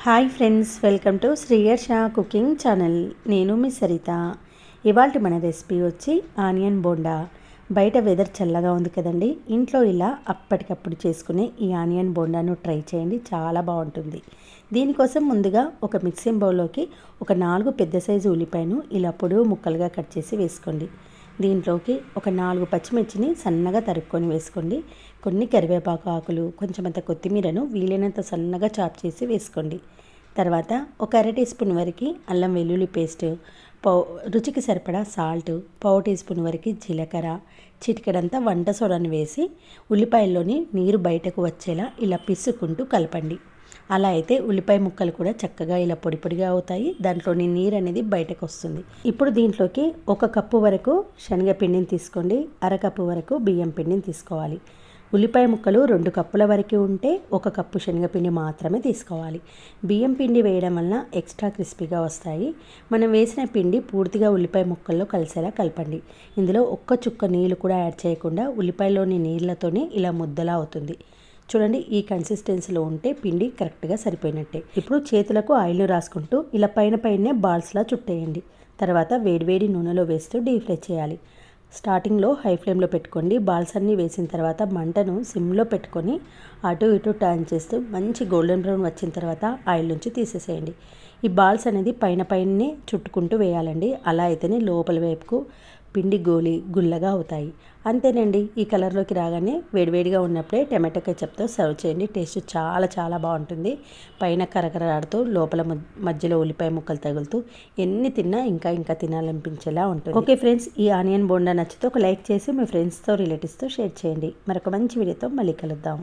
Hi friends, welcome to Sriyarsha cooking channel. నేను మీ సరిత. ఇవాళ మన రెసిపీ వచ్చి ఆనియన్ బోండా. బయట వెదర్ చల్లగా ఉంది కదండి, ఇంట్లో ఇలా అప్పటికప్పుడు చేసుకునే ఈ ఆనియన్ బోండాను ట్రై చేయండి, చాలా బాగుంటుంది. దీనికోసం ముందుగా ఒక మిక్సింగ్ బౌల్లోకి ఒక 4 పెద్ద సైజు ఉల్లిపాయను ఇలా పొడవు ముక్కలుగా కట్ చేసి వేసుకోండి. దీంట్లోకి ఒక 4 పచ్చిమిర్చిని సన్నగా తరుక్కొని వేసుకోండి. కొన్ని కరివేపాకు ఆకులు, కొంచెమంత కొత్తిమీరను వీలైనంత సన్నగా చాప్ చేసి వేసుకోండి. తర్వాత ఒక అర టీ స్పూన్ వరకు అల్లం వెల్లుల్లి పేస్ట్, రుచికి సరిపడా సాల్ట్, పావు టీ స్పూన్ వరకు జీలకర్ర, చిటికెడంతా వంట సోడాను వేసి ఉల్లిపాయల్లోని నీరు బయటకు వచ్చేలా ఇలా పిసుకుంటూ కలపండి. అలా అయితే ఉల్లిపాయ ముక్కలు కూడా చక్కగా ఇలా పొడి పొడిగా అవుతాయి, దాంట్లోని నీరు అనేది బయటకు వస్తుంది. ఇప్పుడు దీంట్లోకి 1 కప్పు వరకు శనగపిండిని తీసుకోండి, అరకప్పు వరకు బియ్యం పిండిని తీసుకోవాలి. ఉల్లిపాయ ముక్కలు 2 కప్పుల వరకు ఉంటే 1 కప్పు శనగపిండి మాత్రమే తీసుకోవాలి. బియ్యం పిండి వేయడం వలన ఎక్స్ట్రా క్రిస్పీగా వస్తాయి. మనం వేసిన పిండి పూర్తిగా ఉల్లిపాయ ముక్కల్లో కలిసేలా కలపండి. ఇందులో ఒక్క చుక్క నీళ్ళు కూడా యాడ్ చేయకుండా ఉల్లిపాయలోని నీళ్ళతోనే ఇలా ముద్దలా అవుతుంది. చూడండి, ఈ కన్సిస్టెన్సీలో ఉంటే పిండి కరెక్ట్గా సరిపోయినట్టే. ఇప్పుడు చేతులకు ఆయిల్ రాసుకుంటూ ఇలా పైనే బాల్స్లా చుట్టేయండి. తర్వాత వేడివేడి నూనెలో వేస్తూ డీప్ ఫ్రై చేయాలి. స్టార్టింగ్లో హై ఫ్లేమ్లో పెట్టుకోండి. బాల్స్ అన్నీ వేసిన తర్వాత మంటను సిమ్లో పెట్టుకొని అటు ఇటు టర్న్ చేస్తూ మంచి గోల్డెన్ బ్రౌన్ వచ్చిన తర్వాత ఆయిల్ నుంచి తీసేసేయండి. ఈ బాల్స్ అనేది పైనే చుట్టుకుంటూ వేయాలండి. అలా అయితేనే లోపల వైపుకు పిండి గుల్లగా అవుతాయి. అంతేనండి, ఈ కలర్లోకి రాగానే వేడివేడిగా ఉన్నప్పుడే టమాటో కెచప్తో సర్వ్ చేయండి. టేస్ట్ చాలా చాలా బాగుంటుంది. పైన కరకరలాడుతూ లోపల మధ్యలో ఉల్లిపాయ ముక్కలు తగులుతూ ఎన్ని తిన్నా ఇంకా తినాలనిపించేలా ఉంటుంది. ఓకే ఫ్రెండ్స్, ఈ ఆనియన్ బోండా నచ్చితే ఒక లైక్ చేసి మీ ఫ్రెండ్స్తో రిలేటివ్స్తో షేర్ చేయండి. మరొక మంచి వీడియోతో మళ్ళీ కలుద్దాం.